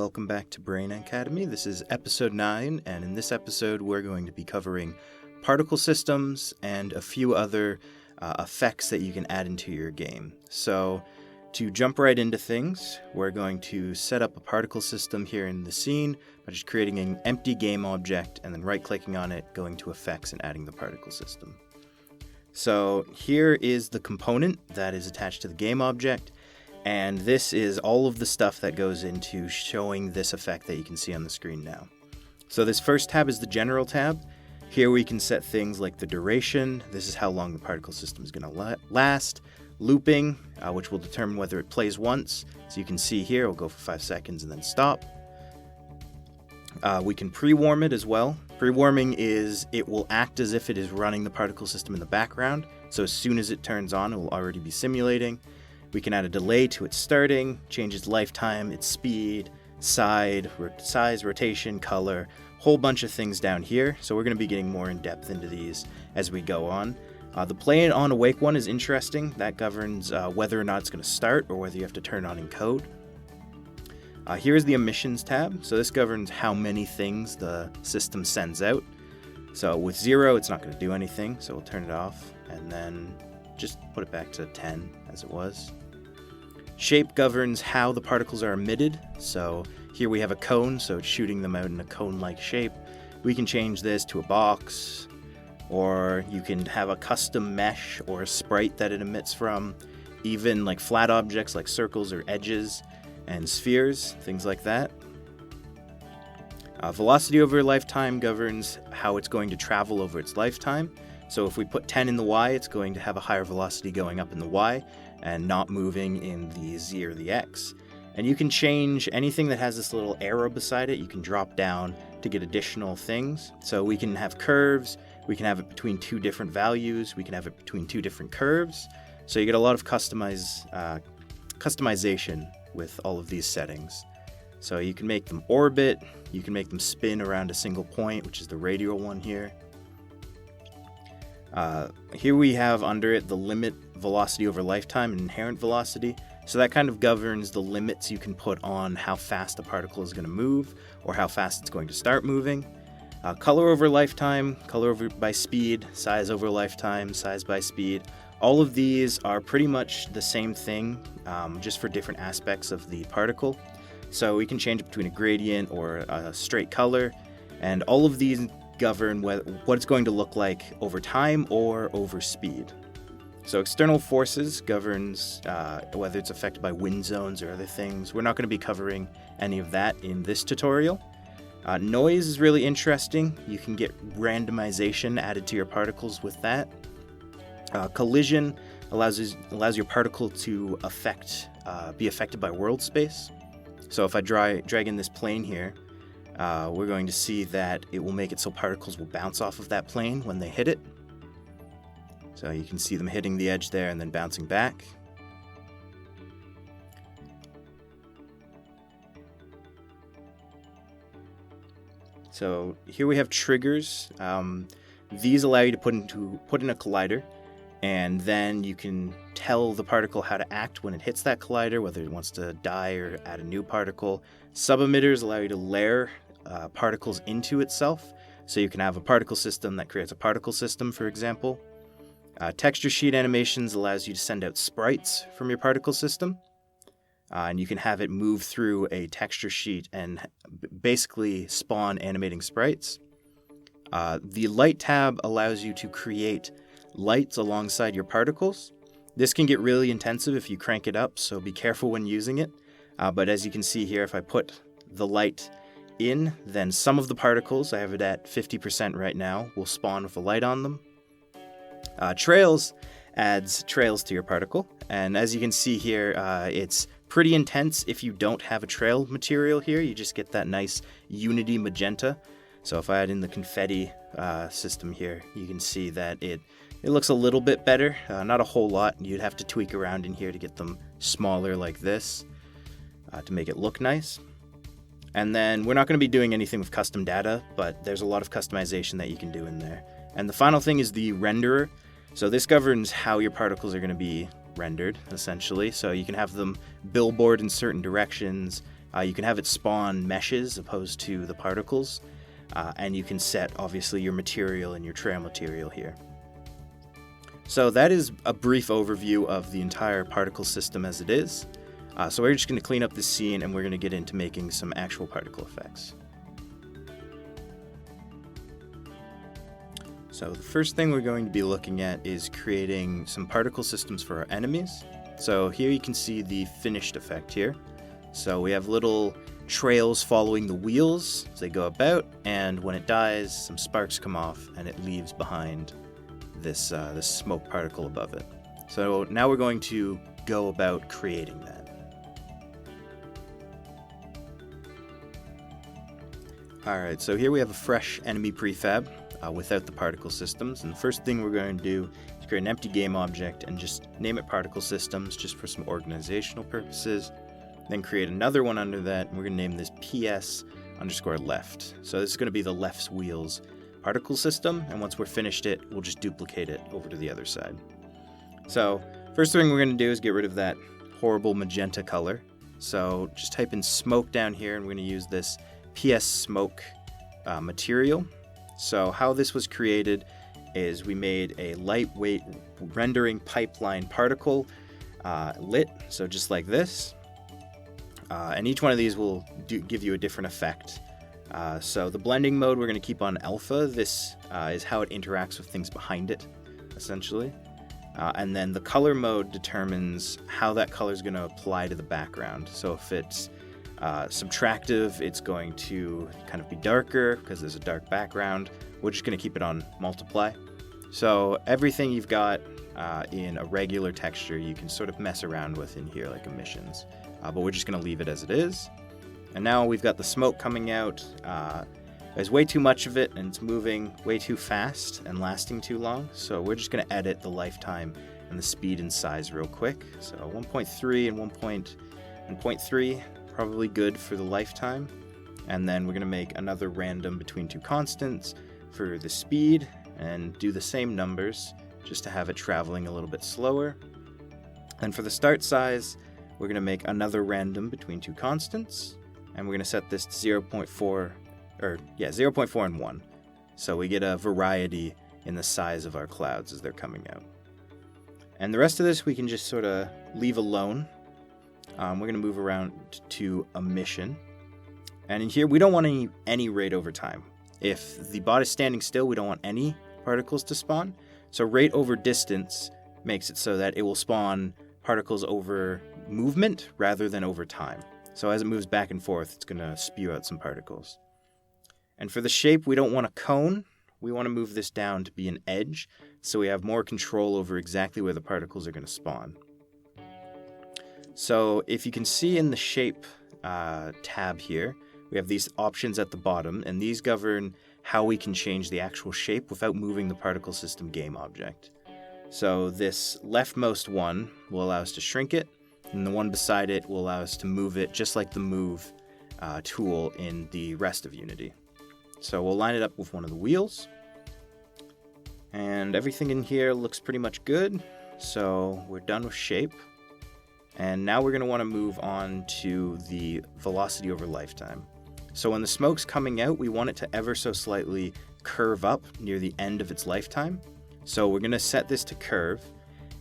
welcome back to Brain Academy. This is episode 9, and in this episode we're going to be covering particle systems and a few other effects that you can add into your game. So to jump right into things, we're going to set up a particle system here in the scene by just creating an empty game object and then right-clicking on it, going to effects and adding the particle system. So here is the component that is attached to the game object. And this is all of the stuff that goes into showing this effect that you can see on the screen now. So this first tab is the General tab. Here we can set things like the duration. This is how long the particle system is going to last. Looping, which will determine whether it plays once. So you can see here, it'll go for 5 seconds and then stop. We can pre-warm it as well. Pre-warming is it will act as if it is running the particle system in the background. So as soon as it turns on, it will already be simulating. We can add a delay to its starting, change its lifetime, its speed, size, rotation, color, whole bunch of things down here. So we're going to be getting more in depth into these as we go on. The play it on awake one is interesting. That governs whether or not it's going to start or whether you have to turn on in code. Here's the Emissions tab. So this governs how many things the system sends out. So with 0, it's not going to do anything. So we'll turn it off and then just put it back to 10 as it was. Shape governs how the particles are emitted. So here we have a cone, so it's shooting them out in a cone-like shape. We can change this to a box, or you can have a custom mesh or a sprite that it emits from, even like flat objects like circles or edges and spheres, things like that. Velocity over lifetime governs how it's going to travel over its lifetime. So if we put 10 in the Y, it's going to have a higher velocity going up in the Y and not moving in the Z or the X. And you can change anything that has this little arrow beside it. You can drop down to get additional things. So we can have curves. We can have it between 2 different values. We can have it between 2 different curves. So you get a lot of customization with all of these settings. So you can make them orbit. You can make them spin around a single point, which is the radial one here. Here we have under it the limit velocity over lifetime and inherent velocity. So that kind of governs the limits you can put on how fast a particle is going to move or how fast it's going to start moving. Color over lifetime, color over by speed, size over lifetime, size by speed. All of these are pretty much the same thing, just for different aspects of the particle. So we can change it between a gradient or a straight color, and all of these govern what it's going to look like over time or over speed. So external forces governs whether it's affected by wind zones or other things. We're not going to be covering any of that in this tutorial. Noise is really interesting. You can get randomization added to your particles with that. Collision allows your particle to be affected by world space. So if I drag in this plane here, we're going to see that it will make it so particles will bounce off of that plane when they hit it. So you can see them hitting the edge there and then bouncing back. So here we have triggers. These allow you to put in a collider, and then you can tell the particle how to act when it hits that collider, whether it wants to die or add a new particle. Sub-emitters allow you to layer particles into itself. So you can have a particle system that creates a particle system, for example. Texture sheet animations allows you to send out sprites from your particle system. And you can have it move through a texture sheet and basically spawn animating sprites. The light tab allows you to create lights alongside your particles. This can get really intensive if you crank it up, so be careful when using it. But as you can see here, if I put the light in, then some of the particles, I have it at 50% right now, will spawn with a light on them. Trails adds trails to your particle, and as you can see here, it's pretty intense. If you don't have a trail material here, you just get that nice unity magenta. So if I add in the confetti system here, you can see that it looks a little bit better, not a whole lot. You'd have to tweak around in here to get them smaller like this to make it look nice. And then we're not going to be doing anything with custom data, but there's a lot of customization that you can do in there. And the final thing is the renderer. So this governs how your particles are going to be rendered, essentially. So you can have them billboard in certain directions, You can have it spawn meshes opposed to the particles, and you can set, obviously, your material and your trail material here. So that is a brief overview of the entire particle system as it is. So we're just going to clean up this scene, and we're going to get into making some actual particle effects. So the first thing we're going to be looking at is creating some particle systems for our enemies. So here you can see the finished effect here. So we have little trails following the wheels as they go about, and when it dies, some sparks come off and it leaves behind this smoke particle above it. So now we're going to go about creating that. Alright, so here we have a fresh enemy prefab without the particle systems, and the first thing we're going to do is create an empty game object and just name it particle systems just for some organizational purposes. Then create another one under that, and we're going to name this PS_left. So this is going to be the left's wheels particle system, and once we're finished it, we'll just duplicate it over to the other side. So first thing we're going to do is get rid of that horrible magenta color. So just type in smoke down here, and we're going to use this PS smoke material. So how this was created is we made a lightweight rendering pipeline particle lit, so just like this. And each one of these will give you a different effect. So the blending mode we're going to keep on alpha. This is how it interacts with things behind it, essentially. And then the color mode determines how that color is going to apply to the background. So if it's subtractive, it's going to kind of be darker because there's a dark background. We're just going to keep it on multiply. So everything you've got in a regular texture, you can sort of mess around with in here, like emissions. But we're just going to leave it as it is. And now we've got the smoke coming out. There's way too much of it, and it's moving way too fast and lasting too long. So we're just going to edit the lifetime and the speed and size real quick. So 1.3 and 1.3, probably good for the lifetime. And then we're going to make another random between two constants for the speed, and do the same numbers just to have it traveling a little bit slower. And for the start size, we're going to make another random between two constants, and we're going to set this to 0.4 and 1. So we get a variety in the size of our clouds as they're coming out. And the rest of this we can just sort of leave alone. We're going to move around to Emission. And in here, we don't want any rate over time. If the bot is standing still, we don't want any particles to spawn. So rate over distance makes it so that it will spawn particles over movement rather than over time. So as it moves back and forth, it's going to spew out some particles. And for the shape, we don't want a cone. We want to move this down to be an edge, so we have more control over exactly where the particles are going to spawn. So if you can see in the shape tab here, we have these options at the bottom, and these govern how we can change the actual shape without moving the particle system game object. So this leftmost one will allow us to shrink it, and the one beside it will allow us to move it just like the move tool in the rest of Unity. So we'll line it up with one of the wheels, and everything in here looks pretty much good. So we're done with shape, and now we're going to want to move on to the velocity over lifetime. So when the smoke's coming out, we want it to ever so slightly curve up near the end of its lifetime. So we're going to set this to curve,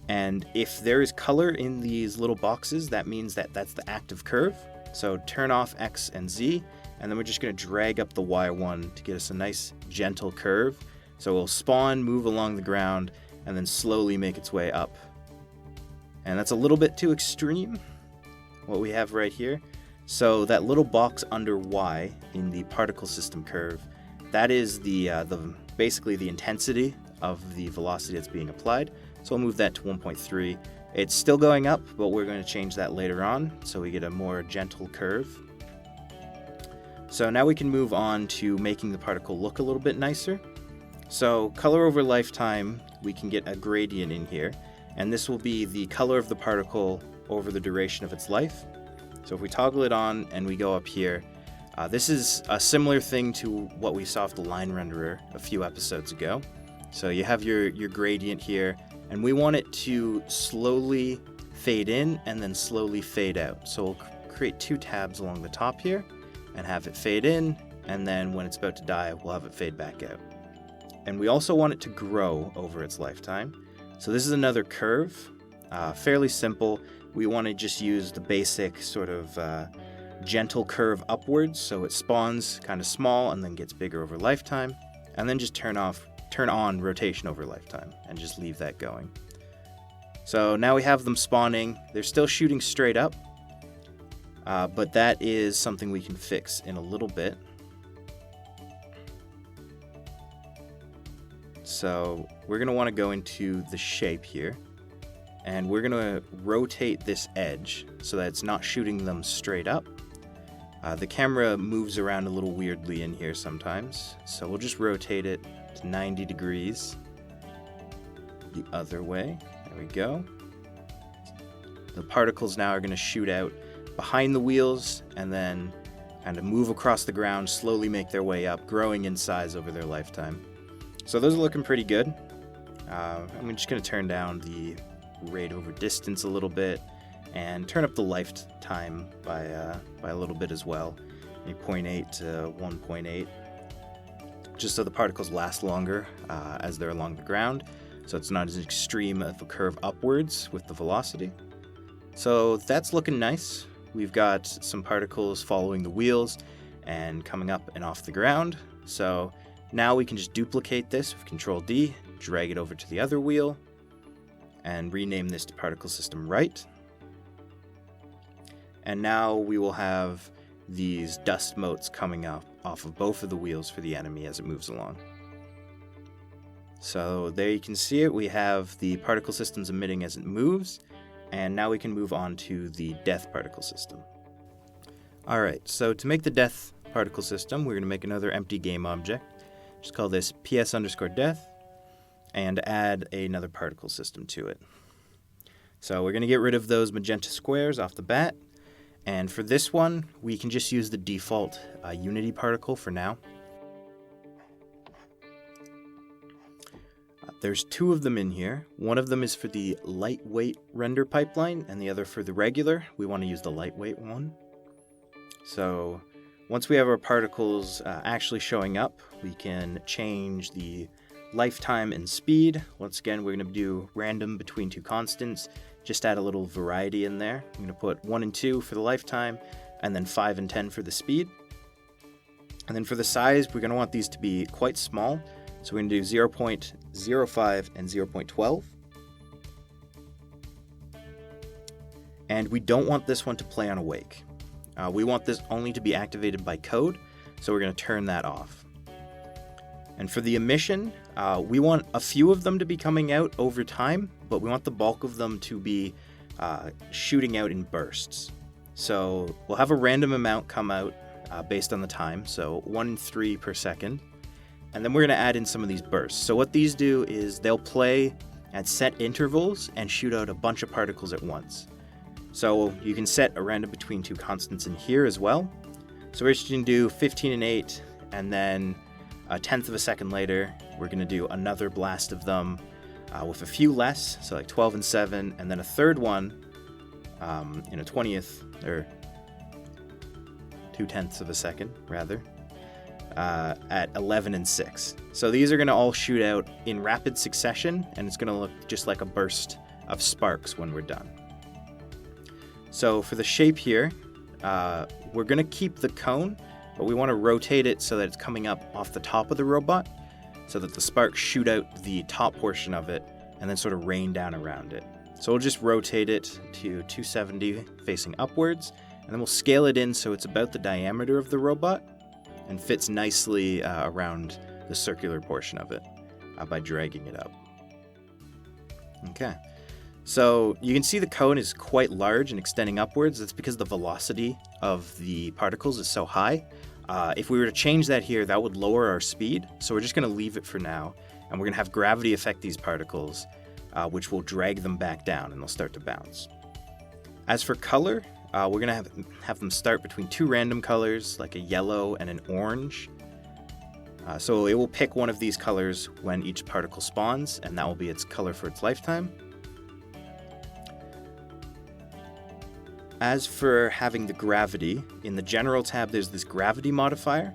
and if there is color in these little boxes, that means that that's the active curve. So turn off X and Z, and then we're just going to drag up the Y one to get us a nice gentle curve. So it'll spawn, move along the ground, and then slowly make its way up. And that's a little bit too extreme, what we have right here. So that little box under Y in the particle system curve, that is the basically the intensity of the velocity that's being applied. So we'll move that to 1.3. It's still going up, but we're going to change that later on, so we get a more gentle curve. So now we can move on to making the particle look a little bit nicer. So color over lifetime, we can get a gradient in here, and this will be the color of the particle over the duration of its life. So if we toggle it on and we go up here, this is a similar thing to what we saw with the line renderer a few episodes ago. So you have your gradient here, and we want it to slowly fade in and then slowly fade out. So we'll create 2 tabs along the top here and have it fade in, and then when it's about to die, we'll have it fade back out. And we also want it to grow over its lifetime. So this is another curve, fairly simple. We want to just use the basic sort of gentle curve upwards, so it spawns kind of small and then gets bigger over lifetime, and then just turn on rotation over lifetime and just leave that going. So now we have them spawning. They're still shooting straight up, but that is something we can fix in a little bit. So we're going to want to go into the shape here, and we're going to rotate this edge so that it's not shooting them straight up. The camera moves around a little weirdly in here sometimes, so we'll just rotate it to 90 degrees the other way. There we go. The particles now are going to shoot out behind the wheels and then kind of move across the ground, slowly make their way up, growing in size over their lifetime. So those are looking pretty good. I'm just going to turn down the rate over distance a little bit and turn up the lifetime by a little bit as well, maybe 0.8 to 1.8, just so the particles last longer as they're along the ground, so it's not as extreme of a curve upwards with the velocity. So that's looking nice. We've got some particles following the wheels and coming up and off the ground. So now we can just duplicate this with Control D, drag it over to the other wheel, and rename this to Particle System Right. And now we will have these dust motes coming up off of both of the wheels for the enemy as it moves along. So there you can see it. We have the particle systems emitting as it moves, and now we can move on to the death particle system. Alright, so to make the death particle system, we're going to make another empty game object. Just call this ps_death, and add another particle system to it. So we're going to get rid of those magenta squares off the bat. And for this one, we can just use the default Unity particle for now. There's 2 of them in here. One of them is for the lightweight render pipeline, and the other for the regular. We want to use the lightweight one. So once we have our particles actually showing up, we can change the lifetime and speed. Once again, we're going to do random between 2 constants. Just add a little variety in there. I'm going to put 1 and 2 for the lifetime, and then 5 and 10 for the speed. And then for the size, we're going to want these to be quite small. So we're going to do 0.05 and 0.12. And we don't want this one to play on awake. We want this only to be activated by code, so we're going to turn that off. And for the emission, we want a few of them to be coming out over time, but we want the bulk of them to be shooting out in bursts. So we'll have a random amount come out based on the time, so 1 in 3 per second. And then we're going to add in some of these bursts. So what these do is they'll play at set intervals and shoot out a bunch of particles at once. So you can set a random between 2 constants in here as well. So we're just going to do 15 and 8, and then a 1/10 of a second later, we're going to do another blast of them with a few less, so like 12 and 7, and then a third one in a 20th, or 2/10 of a second, rather, at 11 and 6. So these are going to all shoot out in rapid succession, and it's going to look just like a burst of sparks when we're done. So for the shape here, we're going to keep the cone, but we want to rotate it so that it's coming up off the top of the robot, so that the sparks shoot out the top portion of it and then sort of rain down around it. So we'll just rotate it to 270 facing upwards, and then we'll scale it in so it's about the diameter of the robot and fits nicely around the circular portion of it by dragging it up. Okay. So you can see the cone is quite large and extending upwards. That's because the velocity of the particles is so high. If we were to change that here, that would lower our speed. So we're just going to leave it for now. And we're going to have gravity affect these particles, which will drag them back down and they'll start to bounce. As for color, we're going to have them start between 2 random colors, like a yellow and an orange. So it will pick one of these colors when each particle spawns, and that will be its color for its lifetime. As for having the gravity, in the General tab there's this gravity modifier.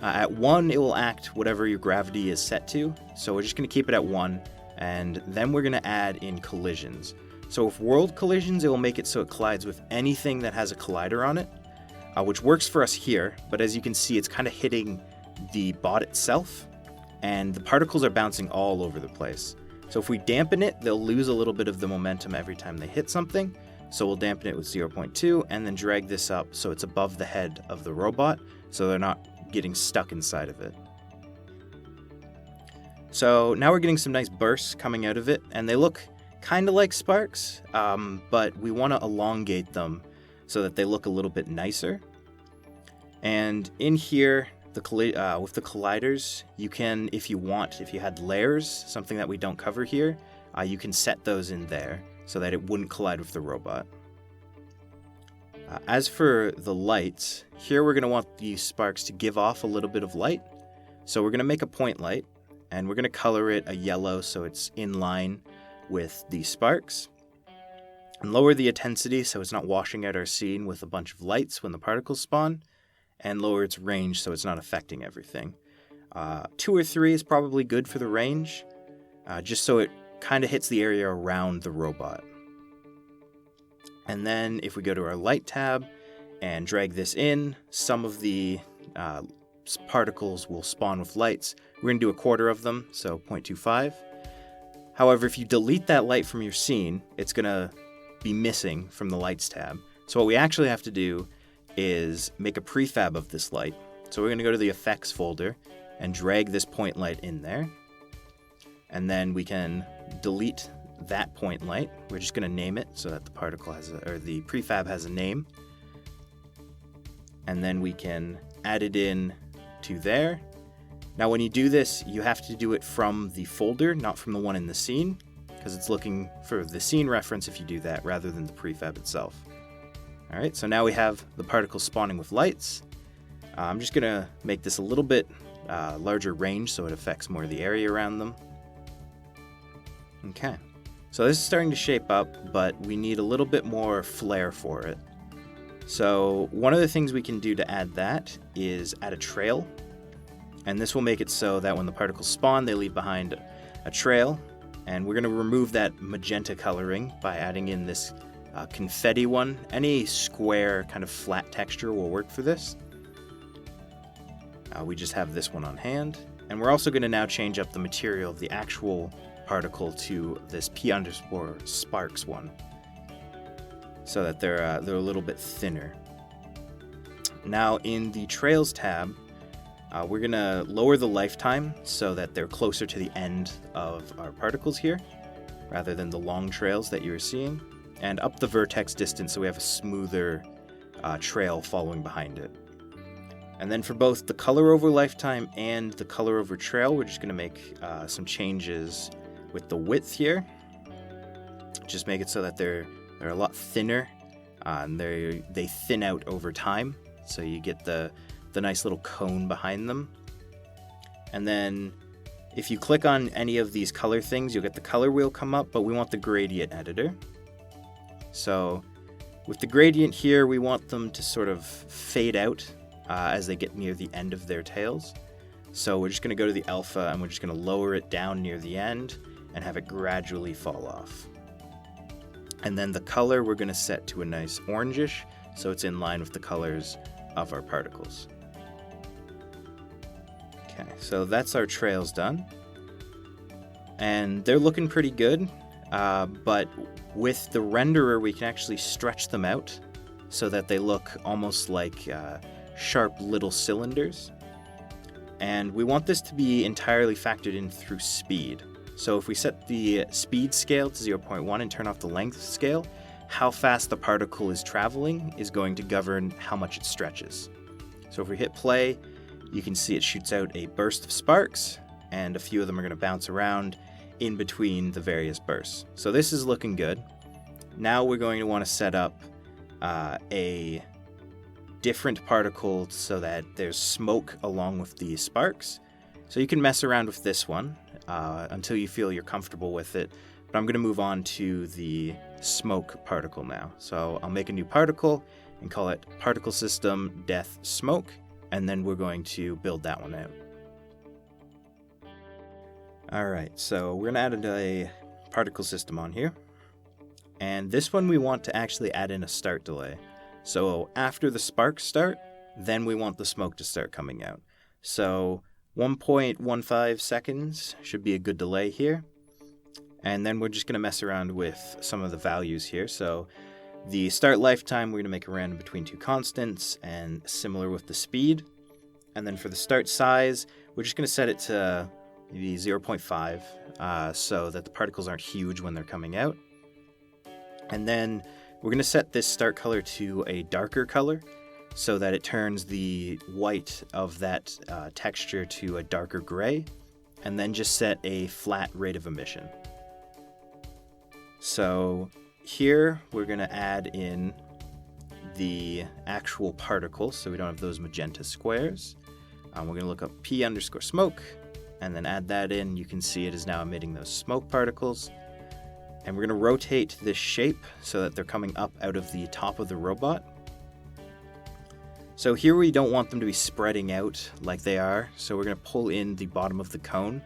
At 1, it will act whatever your gravity is set to, so we're just going to keep it at 1, and then we're going to add in collisions. So with world collisions, it will make it so it collides with anything that has a collider on it, which works for us here, but as you can see, it's kind of hitting the bot itself, and the particles are bouncing all over the place. So if we dampen it, they'll lose a little bit of the momentum every time they hit something, so we'll dampen it with 0.2, and then drag this up so it's above the head of the robot, so they're not getting stuck inside of it. So now we're getting some nice bursts coming out of it, and they look kind of like sparks, but we want to elongate them so that they look a little bit nicer. And in here, with the colliders, you can, if you had layers, something that we don't cover here, you can set those in there so that it wouldn't collide with the robot. As for the lights, here we're going to want these sparks to give off a little bit of light. So we're going to make a point light, and we're going to color it a yellow so it's in line with the sparks. And lower the intensity so it's not washing out our scene with a bunch of lights when the particles spawn. And lower its range so it's not affecting everything. 2 or 3 is probably good for the range, just so it kind of hits the area around the robot. And then if we go to our light tab and drag this in, some of the particles will spawn with lights. We're going to do 1/4 of them, so 0.25. However, if you delete that light from your scene, it's going to be missing from the lights tab. So what we actually have to do is make a prefab of this light. So we're going to go to the effects folder and drag this point light in there. And then we can delete that point light. We're just going to name it so that the particle the prefab has a name. And then we can add it in to there. Now when you do this, you have to do it from the folder, not from the one in the scene, because it's looking for the scene reference if you do that rather than the prefab itself. Alright, so now we have the particles spawning with lights. I'm just going to make this a little bit larger range so it affects more of the area around them. Okay, so this is starting to shape up, but we need a little bit more flair for it. So one of the things we can do to add that is add a trail. And this will make it so that when the particles spawn, they leave behind a trail. And we're going to remove that magenta coloring by adding in this confetti one. Any square kind of flat texture will work for this. We just have this one on hand. And we're also going to now change up the material of the actual particle to this P_sparks one, so that they're a little bit thinner. Now in the Trails tab, we're going to lower the lifetime so that they're closer to the end of our particles here, rather than the long trails that you're seeing, and up the vertex distance so we have a smoother trail following behind it. And then for both the color over lifetime and the color over trail, we're just going to make some changes with the width here. Just make it so that they're a lot thinner, and they thin out over time, so you get the nice little cone behind them. And then if you click on any of these color things, you'll get the color wheel come up, but we want the gradient editor. So with the gradient here, we want them to sort of fade out as they get near the end of their tails. So we're just going to go to the alpha, and we're just going to lower it down near the end and have it gradually fall off. And then the color we're going to set to a nice orangish, so it's in line with the colors of our particles. Okay, so that's our trails done. And they're looking pretty good, but with the renderer we can actually stretch them out so that they look almost like sharp little cylinders. And we want this to be entirely factored in through speed. So if we set the speed scale to 0.1 and turn off the length scale, how fast the particle is traveling is going to govern how much it stretches. So if we hit play, you can see it shoots out a burst of sparks, and a few of them are going to bounce around in between the various bursts. So this is looking good. Now we're going to want to set up a different particle so that there's smoke along with the sparks. So you can mess around with this one until you feel you're comfortable with it. But I'm going to move on to the smoke particle now. So I'll make a new particle and call it particle system death smoke, and then we're going to build that one out. Alright, so we're going to add a particle system on here. And this one we want to actually add in a start delay. So after the sparks start, then we want the smoke to start coming out. So 1.15 seconds should be a good delay here. And then we're just going to mess around with some of the values here. So the start lifetime, we're going to make a random between two constants, and similar with the speed. And then for the start size, we're just going to set it to maybe 0.5 so that the particles aren't huge when they're coming out. And then we're going to set this start color to a darker color so that it turns the white of that texture to a darker gray, and then just set a flat rate of emission. So here we're going to add in the actual particles so we don't have those magenta squares. We're going to look up p_smoke and then add that in. You can see it is now emitting those smoke particles. And we're going to rotate this shape so that they're coming up out of the top of the robot. So here we don't want them to be spreading out like they are, so we're going to pull in the bottom of the cone.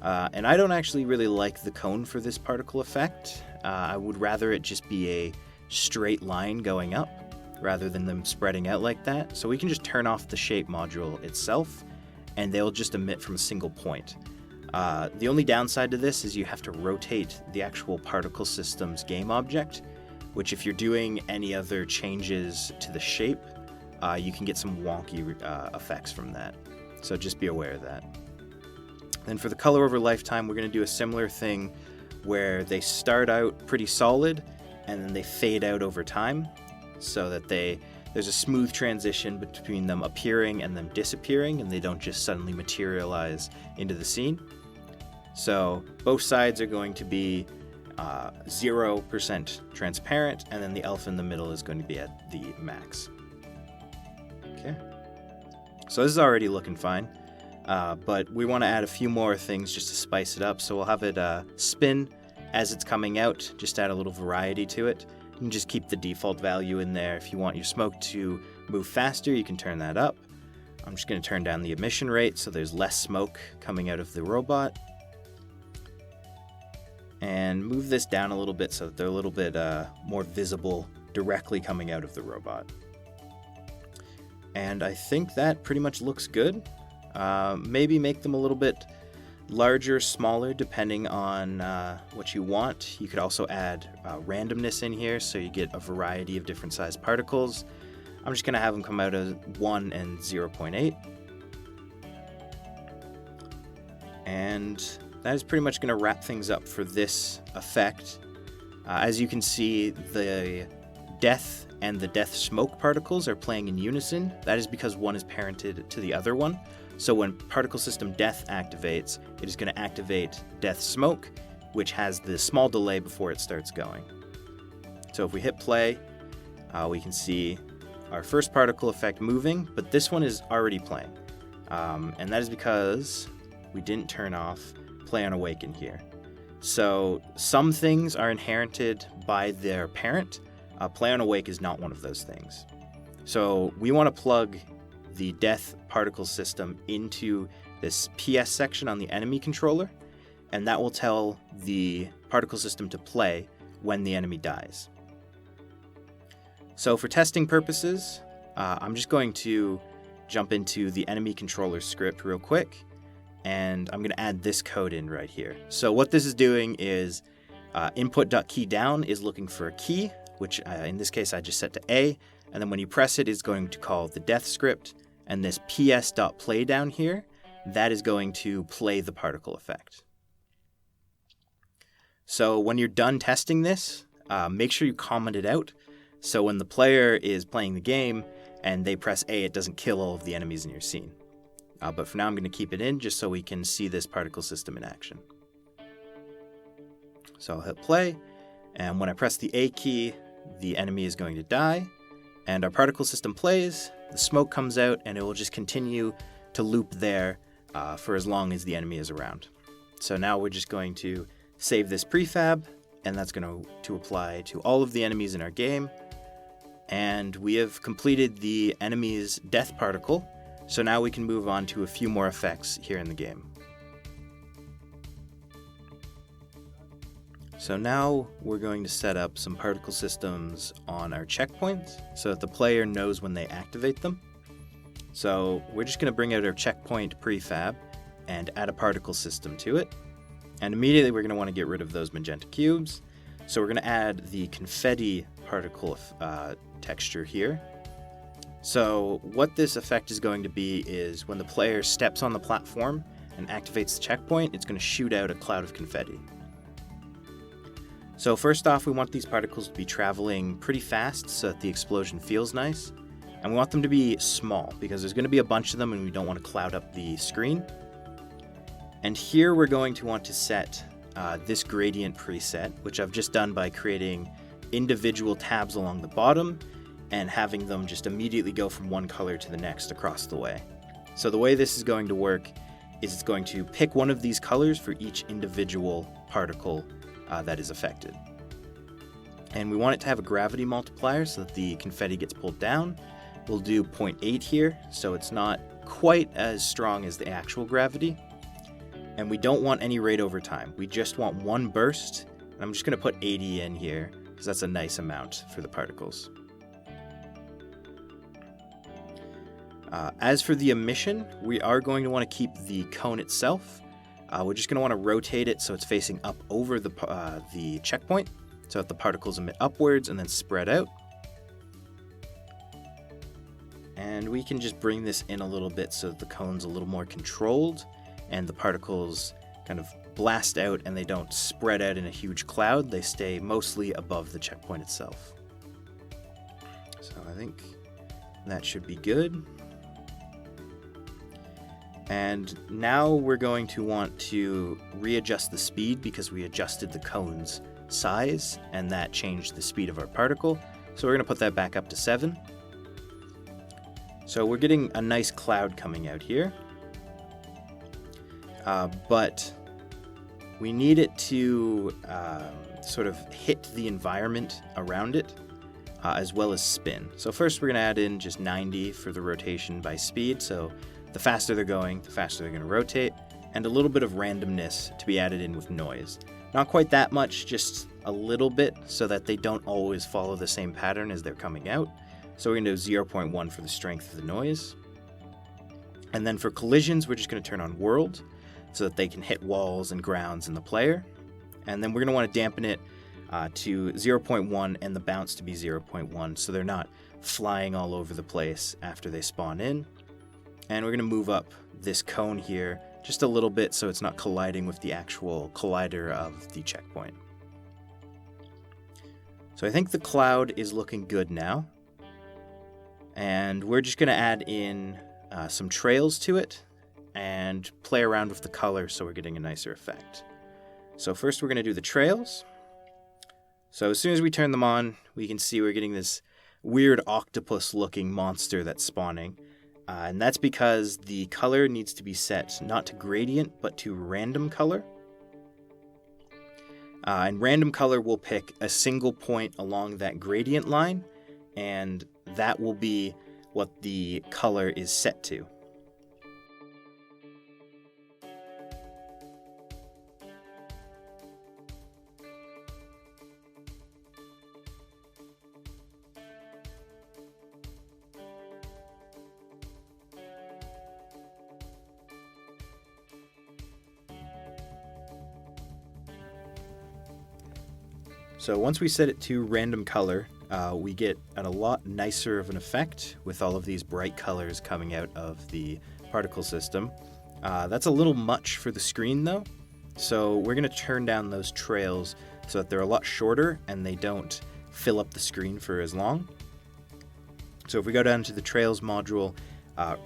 And I don't actually really like the cone for this particle effect. I would rather it just be a straight line going up rather than them spreading out like that. So we can just turn off the shape module itself, and they'll just emit from a single point. The only downside to this is you have to rotate the actual particle system's game object, which if you're doing any other changes to the shape, you can get some wonky effects from that. So just be aware of that. Then for the color over lifetime, we're going to do a similar thing where they start out pretty solid and then they fade out over time so that there's a smooth transition between them appearing and them disappearing, and they don't just suddenly materialize into the scene. So both sides are going to be 0% transparent, and then the alpha in the middle is going to be at the max. Okay. So this is already looking fine, but we want to add a few more things just to spice it up. So we'll have it spin as it's coming out, just add a little variety to it. You can just keep the default value in there. If you want your smoke to move faster, you can turn that up. I'm just going to turn down the emission rate so there's less smoke coming out of the robot. And move this down a little bit so that they're a little bit more visible directly coming out of the robot. And I think that pretty much looks good. Maybe make them a little bit larger, smaller, depending on what you want. You could also add randomness in here so you get a variety of different size particles. I'm just going to have them come out as 1 and 0.8. And that is pretty much going to wrap things up for this effect. As you can see, the death and the death smoke particles are playing in unison. That is because one is parented to the other one. So when particle system death activates, it is going to activate death smoke, which has the small delay before it starts going. So if we hit play, we can see our first particle effect moving, but this one is already playing. And that is because we didn't turn off play on awaken here. So some things are inherited by their parent. Play on awake is not one of those things. So we want to plug the death particle system into this PS section on the enemy controller, and that will tell the particle system to play when the enemy dies. So for testing purposes, I'm just going to jump into the enemy controller script real quick, and I'm going to add this code in right here. So what this is doing is input.keyDown is looking for a key, which in this case I just set to A, and then when you press it, it's going to call the death script, and this ps.play down here, that is going to play the particle effect. So when you're done testing this, make sure you comment it out, so when the player is playing the game and they press A, it doesn't kill all of the enemies in your scene. But for now, I'm going to keep it in just so we can see this particle system in action. So I'll hit play, and when I press the A key, the enemy is going to die, and our particle system plays, the smoke comes out, and it will just continue to loop there for as long as the enemy is around. So now we're just going to save this prefab, and that's going to apply to all of the enemies in our game. And we have completed the enemy's death particle, so now we can move on to a few more effects here in the game. So now we're going to set up some particle systems on our checkpoints so that the player knows when they activate them. So we're just going to bring out our checkpoint prefab and add a particle system to it. And immediately we're going to want to get rid of those magenta cubes. So we're going to add the Confetti Particle texture here. So what this effect is going to be is when the player steps on the platform and activates the checkpoint, it's going to shoot out a cloud of confetti. So first off, we want these particles to be traveling pretty fast so that the explosion feels nice. And we want them to be small because there's going to be a bunch of them and we don't want to cloud up the screen. And here we're going to want to set this gradient preset, which I've just done by creating individual tabs along the bottom and having them just immediately go from one color to the next across the way. So the way this is going to work is it's going to pick one of these colors for each individual particle that is affected. And we want it to have a gravity multiplier so that the confetti gets pulled down. We'll do 0.8 here, so it's not quite as strong as the actual gravity. And we don't want any rate over time. We just want one burst. And I'm just going to put 80 in here because that's a nice amount for the particles. As for the emission, we are going to want to keep the cone itself. We're just going to want to rotate it so it's facing up over the checkpoint so that the particles emit upwards and then spread out. And we can just bring this in a little bit so that the cone's a little more controlled and the particles kind of blast out and they don't spread out in a huge cloud. They stay mostly above the checkpoint itself. So I think that should be good. And now we're going to want to readjust the speed because we adjusted the cone's size and that changed the speed of our particle. So we're going to put that back up to 7. So we're getting a nice cloud coming out here. But we need it to sort of hit the environment around it as well as spin. So first we're going to add in just 90 for the rotation by speed. So the faster they're going, the faster they're going to rotate, and a little bit of randomness to be added in with noise. Not quite that much, just a little bit so that they don't always follow the same pattern as they're coming out. So we're going to do 0.1 for the strength of the noise. And then for collisions, we're just going to turn on world so that they can hit walls and grounds in the player. And then we're going to want to dampen it to 0.1 and the bounce to be 0.1 so they're not flying all over the place after they spawn in. And we're going to move up this cone here just a little bit so it's not colliding with the actual collider of the checkpoint. So I think the cloud is looking good now. And we're just going to add in some trails to it and play around with the color so we're getting a nicer effect. So first we're going to do the trails. So as soon as we turn them on, we can see we're getting this weird octopus looking monster that's spawning. And that's because the color needs to be set not to gradient, but to random color. And random color will pick a single point along that gradient line, and that will be what the color is set to. So once we set it to random color, we get a lot nicer of an effect with all of these bright colors coming out of the particle system. That's a little much for the screen though, so we're going to turn down those trails so that they're a lot shorter and they don't fill up the screen for as long. So if we go down to the trails module,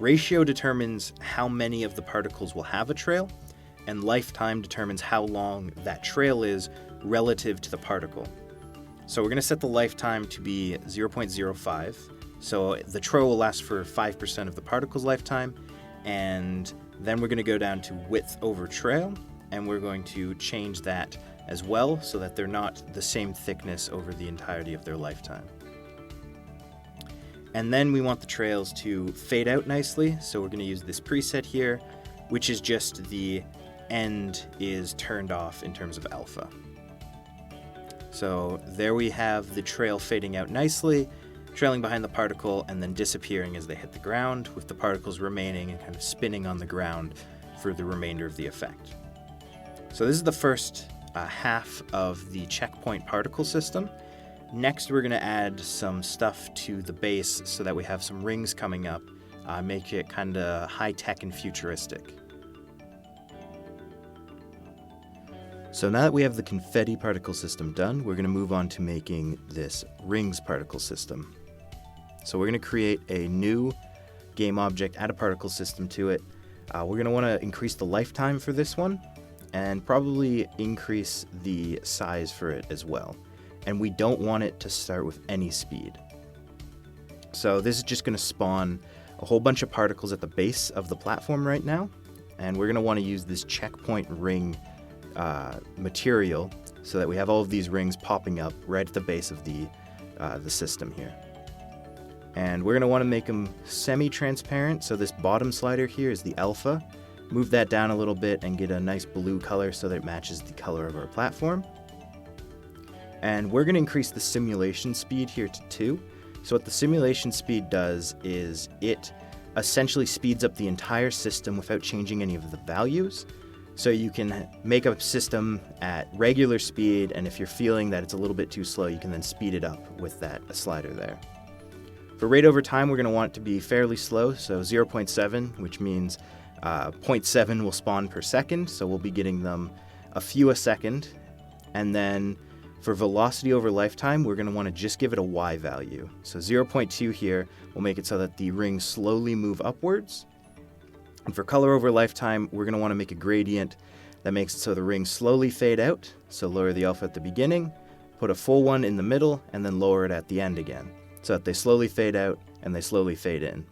ratio determines how many of the particles will have a trail, and lifetime determines how long that trail is relative to the particle. So we're going to set the lifetime to be 0.05. So the trail will last for 5% of the particle's lifetime. And then we're going to go down to width over trail. And we're going to change that as well, so that they're not the same thickness over the entirety of their lifetime. And then we want the trails to fade out nicely, so we're going to use this preset here, which is just the end is turned off in terms of alpha. So there we have the trail fading out nicely, trailing behind the particle and then disappearing as they hit the ground, with the particles remaining and kind of spinning on the ground for the remainder of the effect. So this is the first half of the checkpoint particle system. Next, we're going to add some stuff to the base so that we have some rings coming up, make it kind of high-tech and futuristic. So now that we have the confetti particle system done, we're going to move on to making this rings particle system. So we're going to create a new game object, add a particle system to it. We're going to want to increase the lifetime for this one, and probably increase the size for it as well. And we don't want it to start with any speed. So this is just going to spawn a whole bunch of particles at the base of the platform right now, and we're going to want to use this checkpoint ring material so that we have all of these rings popping up right at the base of the system here. And we're going to want to make them semi-transparent, so this bottom slider here is the alpha. Move that down a little bit and get a nice blue color so that it matches the color of our platform. And we're going to increase the simulation speed here to 2. So what the simulation speed does is it essentially speeds up the entire system without changing any of the values. So you can make a system at regular speed, and if you're feeling that it's a little bit too slow, you can then speed it up with that slider there. For rate over time, we're going to want it to be fairly slow, so 0.7, which means 0.7 will spawn per second, so we'll be getting them a few a second. And then for velocity over lifetime, we're going to want to just give it a Y value. So 0.2 here will make it so that the rings slowly move upwards. And for color over lifetime, we're going to want to make a gradient that makes it so the rings slowly fade out. So lower the alpha at the beginning, put a full one in the middle, and then lower it at the end again, so that they slowly fade out and they slowly fade in.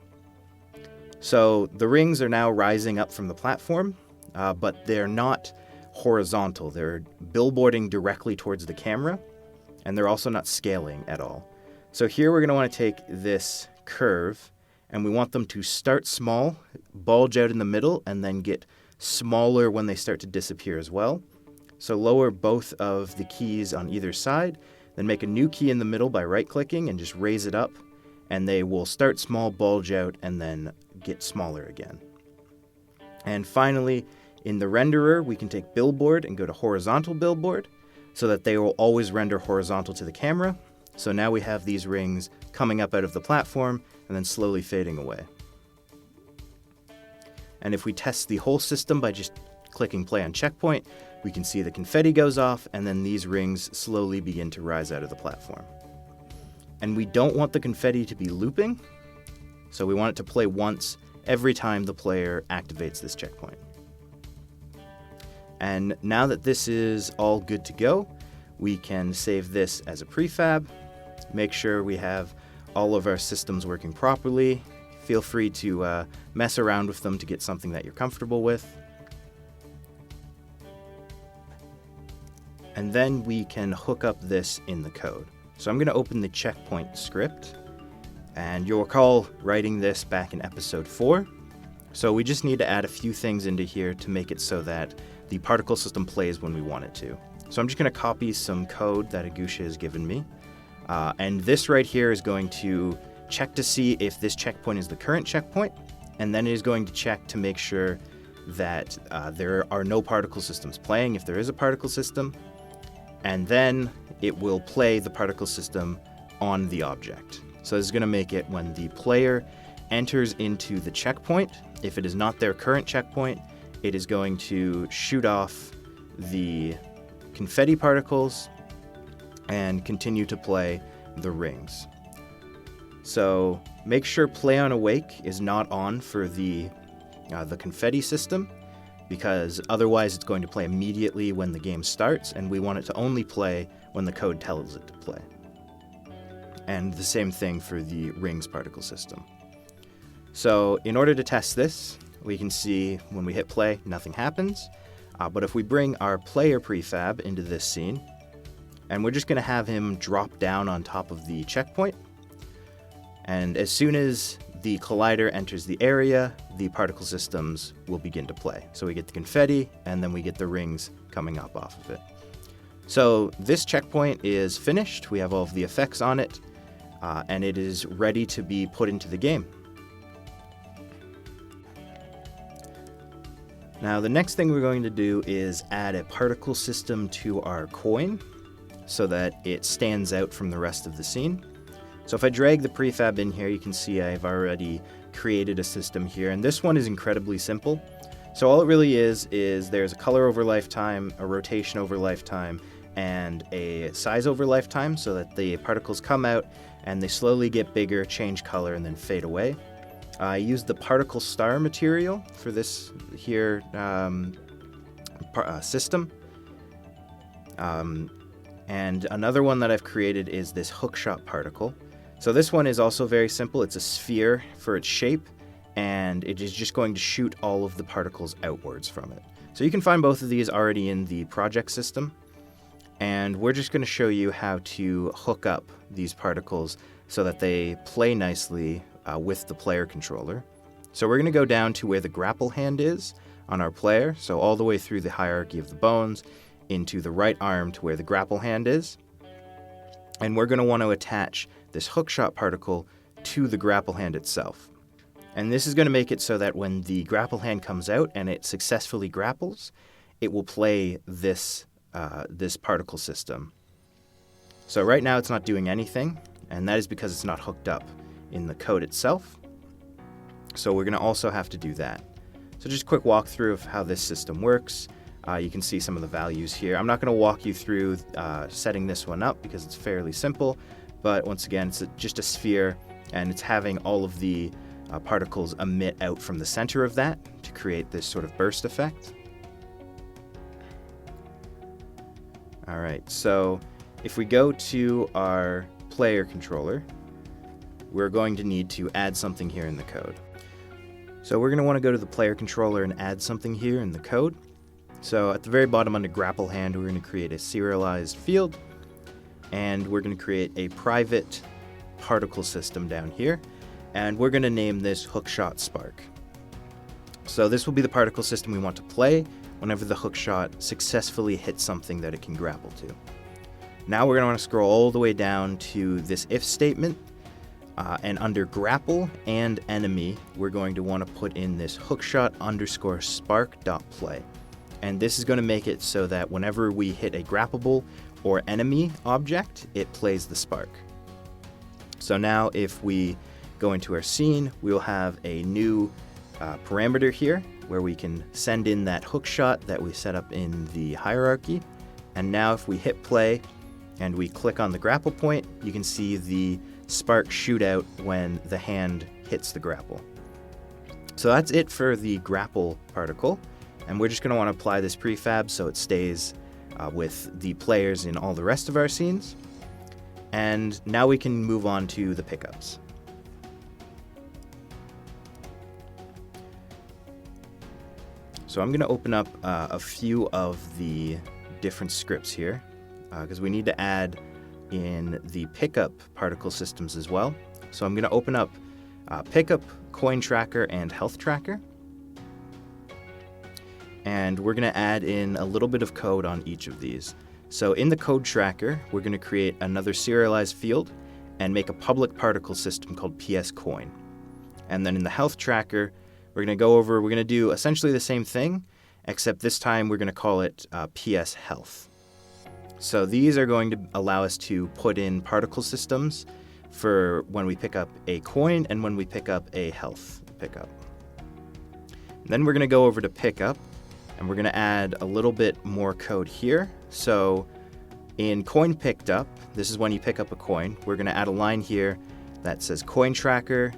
So the rings are now rising up from the platform, but they're not horizontal. They're billboarding directly towards the camera, and they're also not scaling at all. So here we're going to want to take this curve, and we want them to start small, bulge out in the middle, and then get smaller when they start to disappear as well. So lower both of the keys on either side, then make a new key in the middle by right-clicking and just raise it up, and they will start small, bulge out, and then get smaller again. And finally, in the renderer, we can take billboard and go to horizontal billboard so that they will always render horizontal to the camera. So now we have these rings coming up out of the platform and then slowly fading away. And if we test the whole system by just clicking play on checkpoint, we can see the confetti goes off and then these rings slowly begin to rise out of the platform. And we don't want the confetti to be looping, so we want it to play once every time the player activates this checkpoint. And now that this is all good to go, we can save this as a prefab, make sure we have all of our systems working properly. Feel free to mess around with them to get something that you're comfortable with. And then we can hook up this in the code. So I'm going to open the checkpoint script, and you'll recall writing this back in episode 4. So we just need to add a few things into here to make it so that the particle system plays when we want it to. So I'm just going to copy some code that Agusha has given me. And this right here is going to check to see if this checkpoint is the current checkpoint, and then it is going to check to make sure that there are no particle systems playing if there is a particle system, and then it will play the particle system on the object. So this is going to make it when the player enters into the checkpoint, if it is not their current checkpoint, it is going to shoot off the confetti particles and continue to play the rings. So make sure play on awake is not on for the confetti system, because otherwise it's going to play immediately when the game starts, and we want it to only play when the code tells it to play. And the same thing for the rings particle system. So in order to test this, we can see when we hit play, nothing happens. But if we bring our player prefab into this scene, and we're just going to have him drop down on top of the checkpoint, and as soon as the collider enters the area, the particle systems will begin to play. So we get the confetti, and then we get the rings coming up off of it. So this checkpoint is finished. We have all of the effects on it, and it is ready to be put into the game. Now the next thing we're going to do is add a particle system to our coin so that it stands out from the rest of the scene. So if I drag the prefab in here, you can see I've already created a system here, and this one is incredibly simple. So all it really is there's a color over lifetime, a rotation over lifetime, and a size over lifetime, so that the particles come out and they slowly get bigger, change color, and then fade away. I used the particle star material for this here system. And another one that I've created is this hookshot particle. So this one is also very simple. It's a sphere for its shape, and it is just going to shoot all of the particles outwards from it. So you can find both of these already in the project system, and we're just going to show you how to hook up these particles so that they play nicely with the player controller. So we're going to go down to where the grapple hand is on our player, so all the way through the hierarchy of the bones into the right arm to where the grapple hand is. And we're going to want to attach this hookshot particle to the grapple hand itself. And this is going to make it so that when the grapple hand comes out and it successfully grapples, it will play this particle system. So right now it's not doing anything, and that is because it's not hooked up in the code itself. So we're going to also have to do that. So just a quick walkthrough of how this system works. You can see some of the values here. I'm not going to walk you through setting this one up because it's fairly simple, but once again, it's just a sphere, and it's having all of the particles emit out from the center of that to create this sort of burst effect. All right, so if we go to our player controller, we're going to need to add something here in the code. So we're going to want to go to the player controller and add something here in the code. So at the very bottom under grapple hand, we're going to create a serialized field, and we're going to create a private particle system down here, and we're going to name this hookshot spark. So this will be the particle system we want to play whenever the hookshot successfully hits something that it can grapple to. Now we're going to want to scroll all the way down to this if statement, and under grapple and enemy, we're going to want to put in this hookshot underscore spark dot play. And this is going to make it so that whenever we hit a grappable or enemy object, it plays the spark. So now if we go into our scene, we'll have a new parameter here where we can send in that hookshot that we set up in the hierarchy. And now if we hit play and we click on the grapple point, you can see the spark shoot out when the hand hits the grapple. So that's it for the grapple particle. And we're just going to want to apply this prefab so it stays with the players in all the rest of our scenes. And now we can move on to the pickups. So I'm going to open up a few of the different scripts here because we need to add in the pickup particle systems as well. So I'm going to open up pickup, coin tracker, and health tracker. And we're going to add in a little bit of code on each of these. So in the code tracker, we're going to create another serialized field and make a public particle system called PS coin. And then in the health tracker, we're going to do essentially the same thing, except this time we're going to call it PS health. So these are going to allow us to put in particle systems for when we pick up a coin and when we pick up a health pickup. And then we're going to go over to pickup, and we're going to add a little bit more code here. So in coin picked up, this is when you pick up a coin, we're going to add a line here that says coin tracker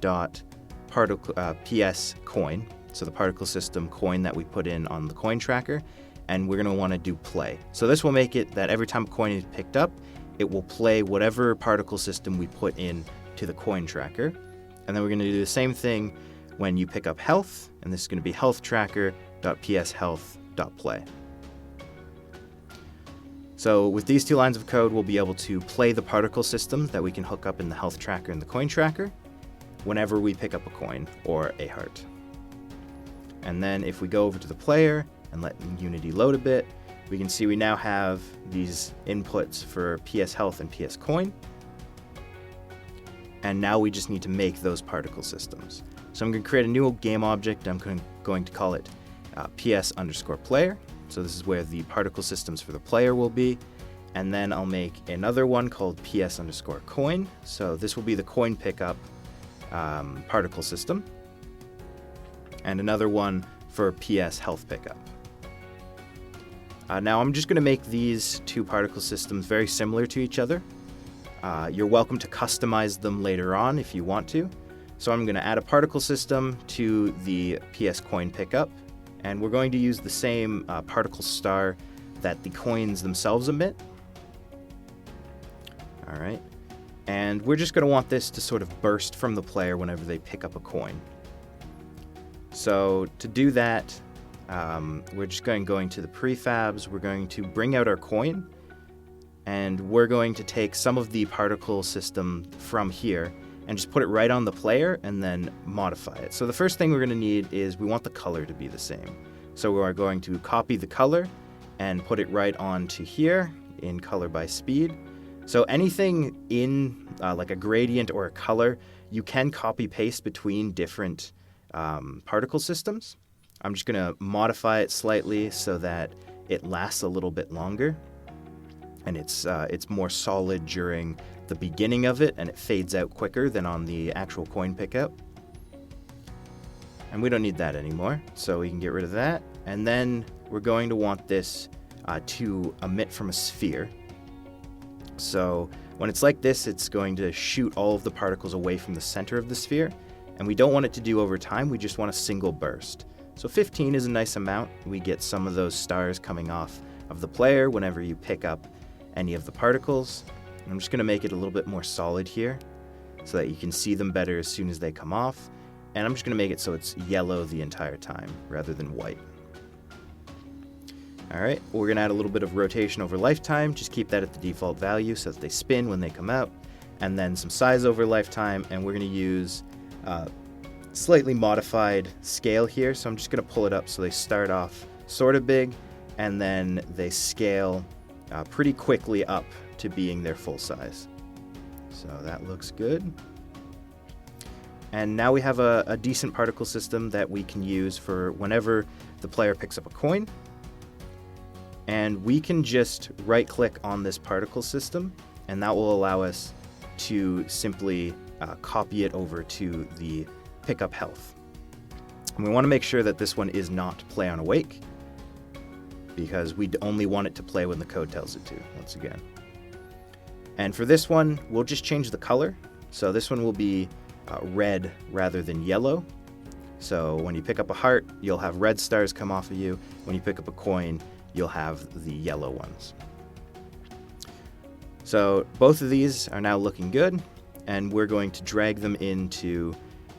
dot particle PS coin, so the particle system coin that we put in on the coin tracker, and we're going to want to do play. So this will make it that every time a coin is picked up, it will play whatever particle system we put in to the coin tracker. And then we're going to do the same thing when you pick up health, and this is going to be health tracker.ps health .play. So with these two lines of code, we'll be able to play the particle system that we can hook up in the health tracker and the coin tracker whenever we pick up a coin or a heart. And then if we go over to the player and let Unity load a bit, we can see we now have these inputs for PS health and PS coin. And now we just need to make those particle systems. So I'm going to create a new game object. I'm going to call it PS_player. So this is where the particle systems for the player will be. And then I'll make another one called PS_coin. So this will be the coin pickup particle system. And another one for PS health pickup. Now I'm just going to make these two particle systems very similar to each other. You're welcome to customize them later on if you want to. So I'm going to add a particle system to the PS coin pickup, and we're going to use the same particle star that the coins themselves emit. All right. And we're just going to want this to sort of burst from the player whenever they pick up a coin. So to do that, we're just going to the prefabs. We're going to bring out our coin, and we're going to take some of the particle system from here and just put it right on the player and then modify it. So the first thing we're going to need is we want the color to be the same. So we're going to copy the color and put it right onto here in color by speed. So anything in like a gradient or a color, you can copy paste between different particle systems. I'm just going to modify it slightly so that it lasts a little bit longer, and it's more solid during the beginning of it, and it fades out quicker than on the actual coin pickup. And we don't need that anymore, so we can get rid of that. And then we're going to want this to emit from a sphere. So when it's like this, it's going to shoot all of the particles away from the center of the sphere, and we don't want it to do over time, we just want a single burst. So 15 is a nice amount. We get some of those stars coming off of the player whenever you pick up any of the particles. I'm just going to make it a little bit more solid here so that you can see them better as soon as they come off. And I'm just going to make it so it's yellow the entire time rather than white. All right, we're going to add a little bit of rotation over lifetime. Just keep that at the default value so that they spin when they come out. And then some size over lifetime, and we're going to use slightly modified scale here. So I'm just going to pull it up so they start off sort of big, and then they scale pretty quickly up to being their full size. So that looks good. And now we have a decent particle system that we can use for whenever the player picks up a coin. And we can just right click on this particle system, and that will allow us to simply copy it over to the pickup health. And we want to make sure that this one is not play on awake, because we only want it to play when the code tells it to, once again. And for this one, we'll just change the color. So this one will be red rather than yellow. So when you pick up a heart, you'll have red stars come off of you. When you pick up a coin, you'll have the yellow ones. So both of these are now looking good, and we're going to drag them into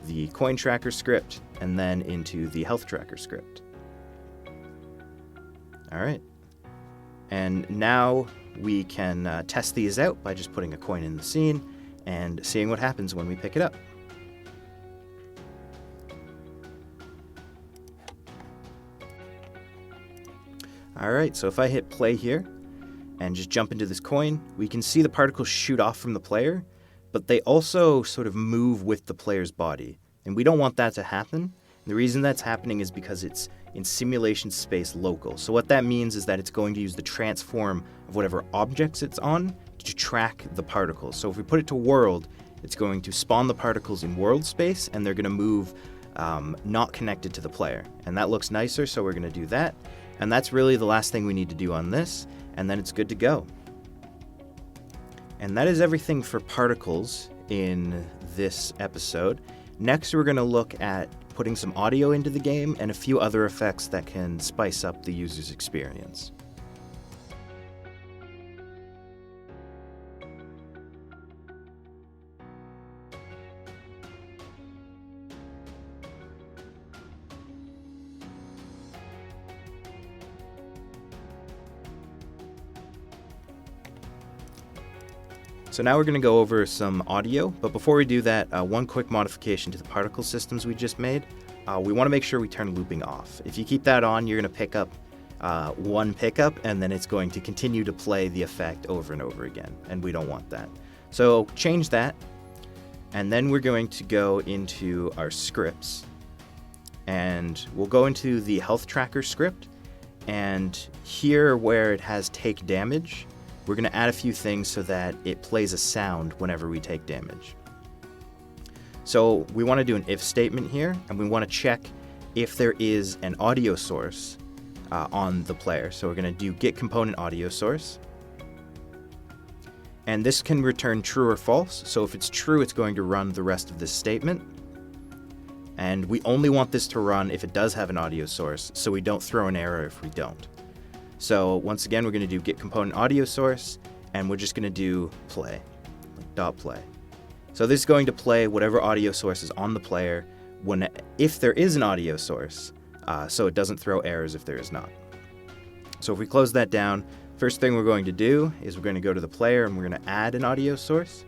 the coin tracker script and then into the health tracker script. All right. And now we can test these out by just putting a coin in the scene and seeing what happens when we pick it up. All right, so if I hit play here and just jump into this coin, we can see the particles shoot off from the player, but they also sort of move with the player's body. And we don't want that to happen. The reason that's happening is because it's in simulation space local. So what that means is that it's going to use the transform of whatever objects it's on to track the particles. So if we put it to world, it's going to spawn the particles in world space, and they're going to move not connected to the player. And that looks nicer, so we're going to do that. And that's really the last thing we need to do on this, and then it's good to go. And that is everything for particles in this episode. Next, we're going to look at putting some audio into the game and a few other effects that can spice up the user's experience. So now we're going to go over some audio, but before we do that, one quick modification to the particle systems we just made. We want to make sure we turn looping off. If you keep that on, you're going to pick up one pickup, and then it's going to continue to play the effect over and over again, and we don't want that. So change that, and then we're going to go into our scripts, and we'll go into the health tracker script, and here where it has take damage, we're going to add a few things so that it plays a sound whenever we take damage. So we want to do an if statement here, and we want to check if there is an audio source on the player. So we're going to do get component audio source. And this can return true or false. So if it's true, it's going to run the rest of this statement. And we only want this to run if it does have an audio source, so we don't throw an error if we don't. So once again, we're going to do get component audio source, and we're just going to do play, like dot play. So this is going to play whatever audio source is on the player if there is an audio source, so it doesn't throw errors if there is not. So if we close that down, first thing we're going to do is we're going to go to the player and we're going to add an audio source.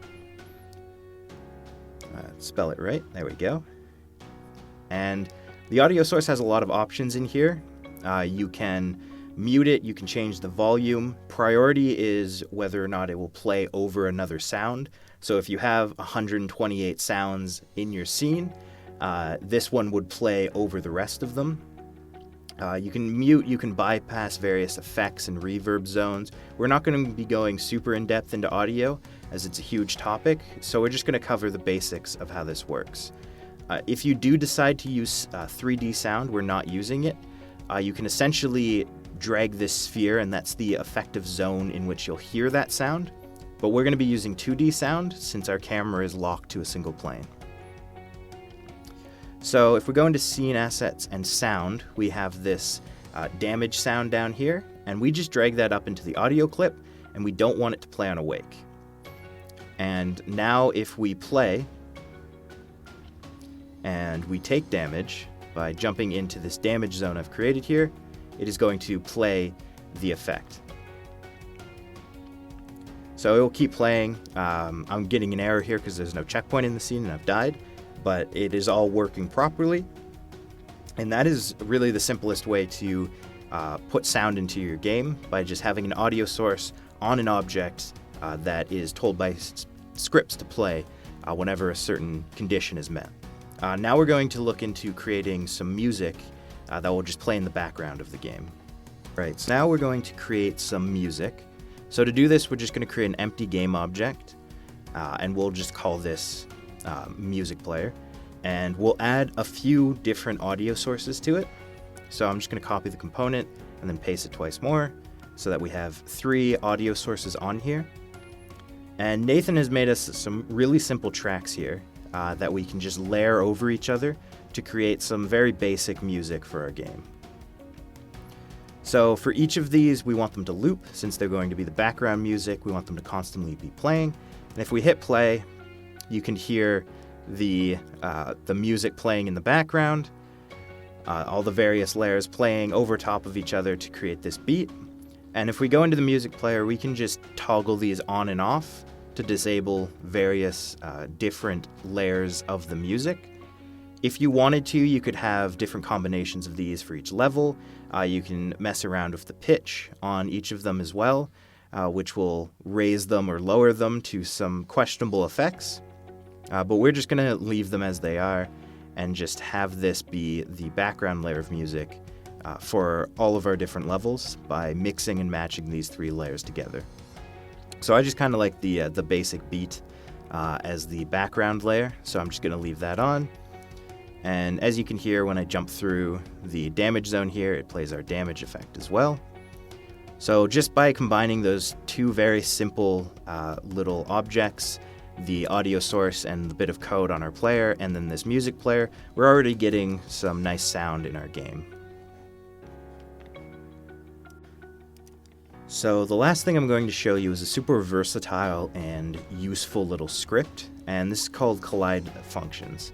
Spell it right, there we go. And the audio source has a lot of options in here. You can mute it, you can change the volume. Priority is whether or not it will play over another sound. So if you have 128 sounds in your scene, this one would play over the rest of them. You can mute, you can bypass various effects and reverb zones. We're not going to be going super in-depth into audio as it's a huge topic, so we're just going to cover the basics of how this works. If you do decide to use 3D sound, we're not using it. You can essentially drag this sphere, and that's the effective zone in which you'll hear that sound. But we're going to be using 2D sound since our camera is locked to a single plane. So if we go into scene assets and sound, we have this damage sound down here, and we just drag that up into the audio clip, and we don't want it to play on awake. And now if we play and we take damage by jumping into this damage zone I've created here, it is going to play the effect. So it will keep playing. I'm getting an error here because there's no checkpoint in the scene and I've died, but it is all working properly. And that is really the simplest way to put sound into your game, by just having an audio source on an object that is told by scripts to play whenever a certain condition is met. Now we're going to look into creating some music that will just play in the background of the game. Right, so now we're going to create some music. So to do this, we're just going to create an empty game object, and we'll just call this music player. And we'll add a few different audio sources to it. So I'm just going to copy the component and then paste it twice more so that we have 3 audio sources on here. And Nathan has made us some really simple tracks here that we can just layer over each other to create some very basic music for our game. So for each of these, we want them to loop. Since they're going to be the background music, we want them to constantly be playing. And if we hit play, you can hear the music playing in the background, all the various layers playing over top of each other to create this beat. And if we go into the music player, we can just toggle these on and off to disable various different layers of the music. If you wanted to, you could have different combinations of these for each level. You can mess around with the pitch on each of them as well, which will raise them or lower them to some questionable effects. But we're just going to leave them as they are and just have this be the background layer of music for all of our different levels by mixing and matching these 3 layers together. So I just kind of like the basic beat as the background layer, so I'm just going to leave that on. And as you can hear, when I jump through the damage zone here, it plays our damage effect as well. So just by combining those 2 very simple little objects, the audio source and the bit of code on our player, and then this music player, we're already getting some nice sound in our game. So the last thing I'm going to show you is a super versatile and useful little script, and this is called collide functions.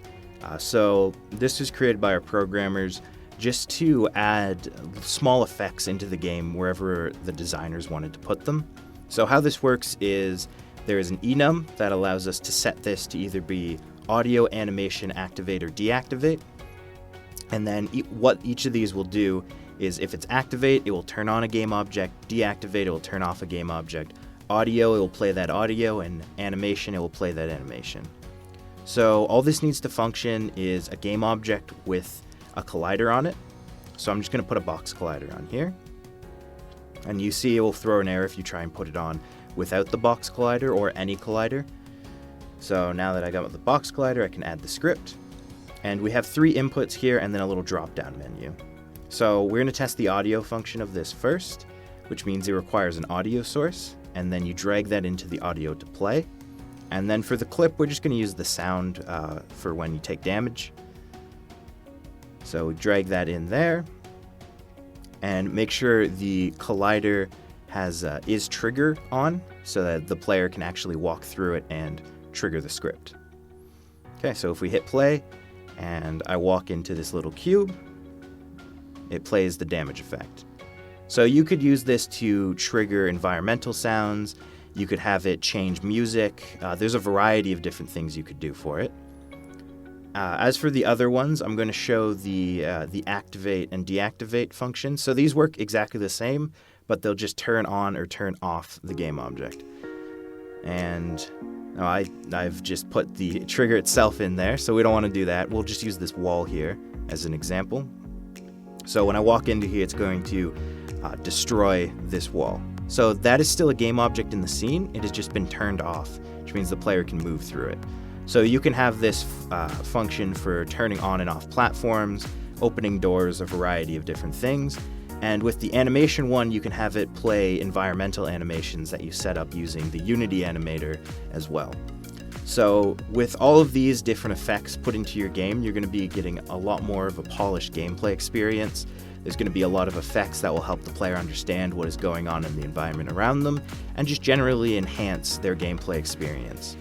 So this was created by our programmers just to add small effects into the game wherever the designers wanted to put them. So how this works is There is an enum that allows us to set this to either be audio, animation, activate, or deactivate. And then what each of these will do is if it's activate, it will turn on a game object, deactivate, it will turn off a game object. Audio, it will play that audio, and animation, it will play that animation. So all this needs to function is a game object with a collider on it. So I'm just going to put a box collider on here. And you see it will throw an error if you try and put it on without the box collider or any collider. So now that I got the box collider, I can add the script. And we have 3 inputs here and then a little drop-down menu. So we're going to test the audio function of this first, which means it requires an audio source, and then you drag that into the audio to play. And then for the clip, we're just going to use the sound for when you take damage. So we drag that in there, and make sure the collider has is trigger on, so that the player can actually walk through it and trigger the script. Okay, so if we hit play, and I walk into this little cube, it plays the damage effect. So you could use this to trigger environmental sounds, you could have it change music, there's a variety of different things you could do for it. As for the other ones, I'm going to show the activate and deactivate functions. So these work exactly the same, but they'll just turn on or turn off the game object. And I've just put the trigger itself in there, so we don't want to do that. We'll just use this wall here as an example. So when I walk into here, it's going to destroy this wall. So that is still a game object in the scene. It has just been turned off, which means the player can move through it. So you can have this function for turning on and off platforms, opening doors, a variety of different things. And with the animation one, you can have it play environmental animations that you set up using the Unity animator as well. So with all of these different effects put into your game, you're going to be getting a lot more of a polished gameplay experience. There's going to be a lot of effects that will help the player understand what is going on in the environment around them, and just generally enhance their gameplay experience.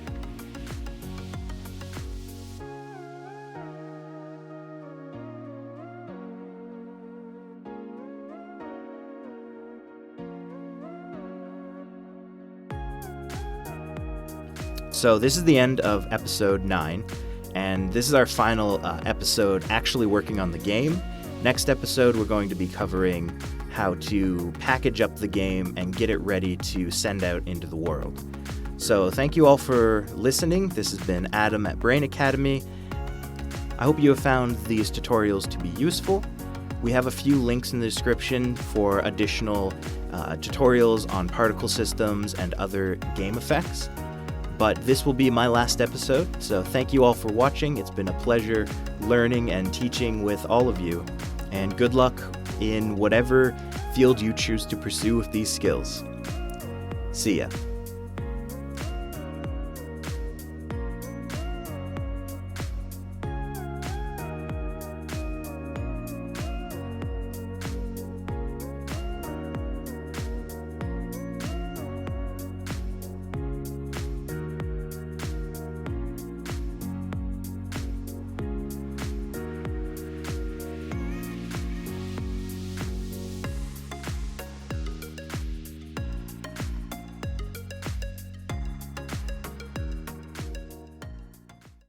So this is the end of episode 9, and this is our final episode actually working on the game. Next episode, we're going to be covering how to package up the game and get it ready to send out into the world. So thank you all for listening. This has been Adam at Brain Academy. I hope you have found these tutorials to be useful. We have a few links in the description for additional tutorials on particle systems and other game effects. But this will be my last episode, so thank you all for watching. It's been a pleasure learning and teaching with all of you, and good luck in whatever field you choose to pursue with these skills. See ya.